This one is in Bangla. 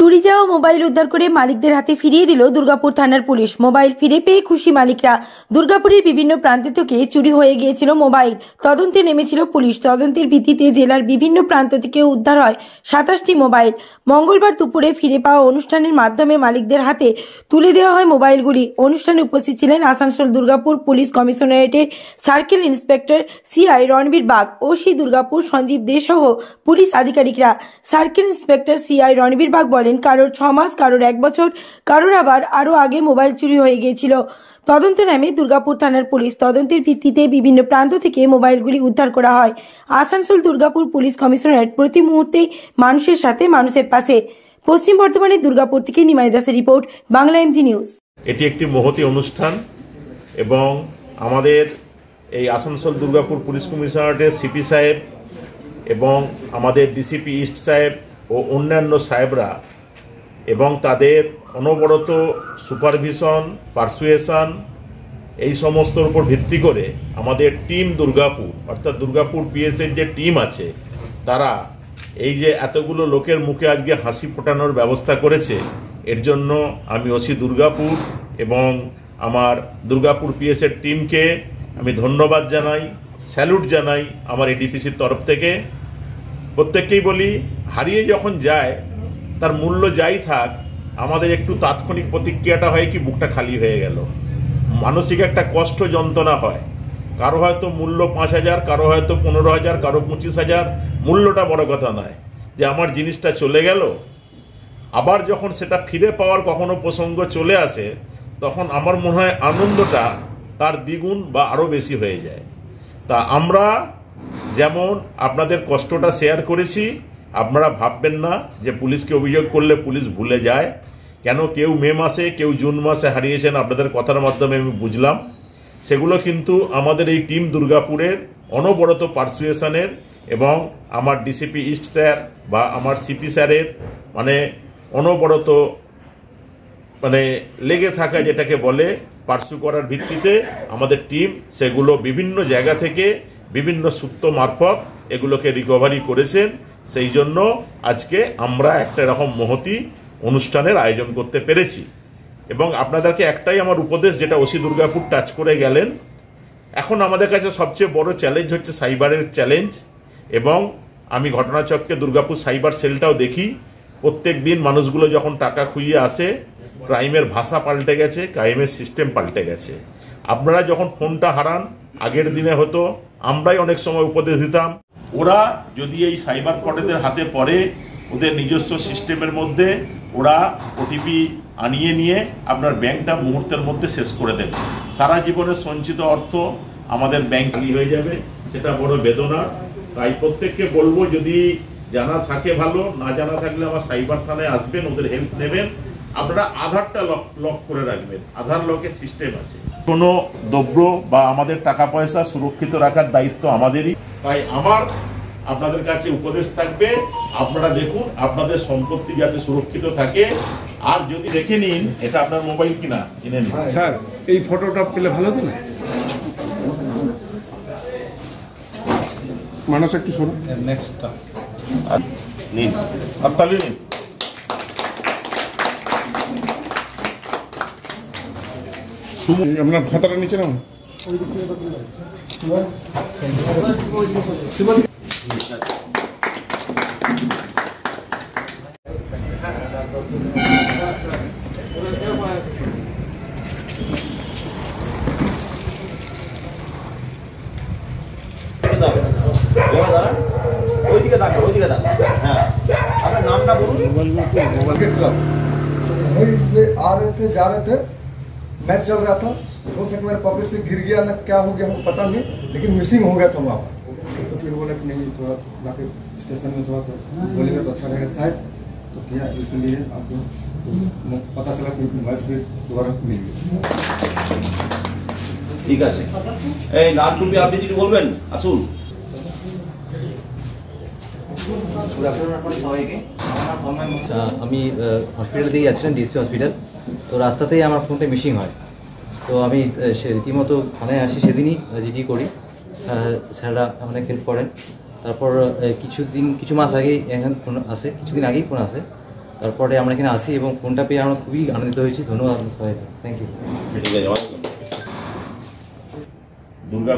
চুরি যাওয়া মোবাইল উদ্ধার করে মালিকদের হাতে ফিরিয়ে দিল দুর্গাপুর থানার পুলিশ। মোবাইল ফিরে পেয়ে খুশি মালিকরা। দুর্গাপুরের বিভিন্ন প্রান্ত থেকে চুরি হয়ে গিয়েছিল মোবাইল। তদন্তে নেমেছিল পুলিশ। তদন্তের ভিত্তিতে জেলার বিভিন্ন প্রান্ত থেকে উদ্ধার হয় 27টি মোবাইল। মঙ্গলবার দুপুরে ফিরে পাওয়া অনুষ্ঠানের মাধ্যমে মালিকদের হাতে তুলে দেওয়া হয় মোবাইলগুলি। অনুষ্ঠানে উপস্থিত ছিলেন আসানসোল দুর্গাপুর পুলিশ কমিশনারেটের circle inspector CI Ranbir Bag, OC Durgapur Sanjib De সহ পুলিশ আধিকারিকরা। Circle inspector CI Ranbir Bag বলেন, কারোর 6 মাস, কারোর 1 বছর, কারোর আবার আরো আগে মোবাইল চুরি হয়ে গিয়েছিল। তদন্তে নামে দুর্গাপুর থানার পুলিশ। তদন্তের ভিত্তিতে বিভিন্ন প্রান্ত থেকে মোবাইলগুলি উদ্ধার করা হয়। আসানসোল দুর্গাপুর পুলিশ কমিশনারেট প্রতি মুহূর্তে মানুষের সাথে, মানুষের পাশে। পশ্চিম বর্ধমানের দুর্গাপুর থেকে নিমাই দাসের রিপোর্ট, বাংলা এমজি নিউজ। এটি একটি মহতী অনুষ্ঠান এবং আমাদের এই আসানসোল দুর্গাপুর পুলিশ কমিশনারেটের সিপি সাহেব এবং আমাদের ডিসিপি ইস্ট সাহেব ও অন্যান্য সাহেবরা এবং তাদের অনবরত সুপারভিশন, পারসুয়েশন এই সমস্তর উপর ভিত্তি করে আমাদের টিম দুর্গাপুর অর্থাৎ দুর্গাপুর পিএসের যে টিম আছে তারা এই যে এতগুলো লোকের মুখে আজকে হাসি ফোটানোর ব্যবস্থা করেছে, এর জন্য আমি ওসি দুর্গাপুর এবং আমার দুর্গাপুর পিএসের টিমকে আমি ধন্যবাদ জানাই, স্যালুট জানাই আমার এডিপিসির তরফ থেকে। প্রত্যেককেই বলি, হারিয়ে যখন যায় তার মূল্য যাই থাক, আমাদের একটু তাৎক্ষণিক প্রতিক্রিয়াটা হয় কি বুকটা খালি হয়ে গেল, মানসিক একটা কষ্ট যন্ত্রণা হয়। কারো হয়তো মূল্য 5,000, কারো হয়তো 15,000, কারো 25,000। মূল্যটা বড় কথা নয়, যে আমার জিনিসটা চলে গেল। আবার যখন সেটা ফিরে পাওয়ার কখনো প্রসঙ্গ চলে আসে তখন আমার মনে হয় আনন্দটা তার দ্বিগুণ বা আরও বেশি হয়ে যায়। তা আমরা যেমন আপনাদের কষ্টটা শেয়ার করেছি, আপনারা ভাববেন না যে পুলিশকে অভিযোগ করলে পুলিশ ভুলে যায়। কেন কেউ মে মাসে, কেউ জুন মাসে হারিয়েছেন, আপনাদের কথার মাধ্যমে আমি বুঝলাম। সেগুলো কিন্তু আমাদের এই টিম দুর্গাপুরের অনবরত পারসুয়েশনের এবং আমার ডিসিপি ইস্ট স্যার বা আমার সিপি স্যারের অনবরত লেগে থাকা, যেটাকে বলে পার্সু করার ভিত্তিতে আমাদের টিম সেগুলো বিভিন্ন জায়গা থেকে বিভিন্ন সূত্র মারফত এগুলোকে রিকভারি করেছেন। সেই জন্য আজকে আমরা একটা এরকম মহতী অনুষ্ঠানের আয়োজন করতে পেরেছি। এবং আপনাদেরকে একটাই আমার উপদেশ, যেটা ওসি দুর্গাপুর টাচ করে গেলেন, এখন আমাদের কাছে সবচেয়ে বড় চ্যালেঞ্জ হচ্ছে সাইবারের চ্যালেঞ্জ। এবং আমি ঘটনাচক্রে দুর্গাপুর সাইবার সেলটাও দেখি, প্রত্যেক দিন মানুষগুলো যখন টাকা খুইয়ে আসে, ক্রাইমের ভাষা পাল্টে গেছে, ক্রাইমের সিস্টেম পাল্টে গেছে। আপনারা যখন ফোনটা হারান, আগের দিনে হতো আমরাই অনেক সময় উপদেশ দিতাম, ওরা যদি এই সাইবার ফ্রডের হাতে পড়ে, ওদের নিজস্ব সিস্টেমের মধ্যে ওরা ওটিপি আনিয়ে নিয়ে আপনার ব্যাংকটা মুহূর্তের মধ্যে শেষ করে দেবে। সারা জীবনের সঞ্চিত অর্থ আমাদের ব্যাংক খালি হয়ে যাবে, সেটা বড় বেদনা। তাই প্রত্যেককে বলবো, যদি জানা থাকে ভালো, না জানা থাকলে আমার সাইবার থানায় আসবেন, ওদের হেল্প নেবেন। আপনারা আধারটা লক করে রাখবেন, আধার লকের সিস্টেম আছে। কোনো দ্রব্য বা আমাদের টাকা পয়সা সুরক্ষিত রাখার দায়িত্ব আমাদেরই। তাই আমার আপনাদের কাছে উপদেশ থাকবে, আপনারা দেখুন আপনাদের সম্পত্তি যাতে সুরক্ষিত থাকে। আর যদি দেখে নিন এটা আপনার মোবাইল কিনা, কিনে নিন। স্যার, এই ফটোটা পেলে ভালো হতো না? মানুষ একটু শোনো, নেক্সটটা নিন, হাততালি নিন। আপনার খাতাটা নিচে নাও। ওইদিকে দেখা, ওইদিকে দেখা। হ্যাঁ, আপনার নামটা বলুন। क्रिकेट क्लब वहीं से आ रहे थे, जा रहे थे, मैच चल रहा था। हो सकता मेरे पॉकेट से गिर गया, ना क्या हो गया हमको पता नहीं, लेकिन मिसिंग हो गया था वहाँ पर। तो फिर बोला कि नहीं, थोड़ा जाके स्टेशन में थोड़ा सा बोलेगा तो अच्छा रहेगा शायद, तो किया। इसलिए आपको तो पता चला कि मोबाइल फिर दोबारा मिल गया। ঠিক আছে, এই লাল টুপি আপনি কিছু বলবেন? আসুন। আমি হসপিটাল থেকে যাচ্ছিলাম, ডিএসপি হসপিটাল। তো রাস্তাতেই আমার ফোনটা মিসিং হয়। তো আমি রীতিমতো থানায় আসি, সেদিনই জিডি করি। স্যাররা অনেক হেল্প করেন। তারপর কিছু মাস আগেই ফোন আসে, কিছুদিন আগেই ফোন আসে তারপরে আমরা এখানে আসি এবং ফোনটা পেয়ে আমরা খুবই আনন্দিত হয়েছি। ধন্যবাদ আপনার সবাইকে, থ্যাংক ইউ। ঠিক আছে, দুর্গা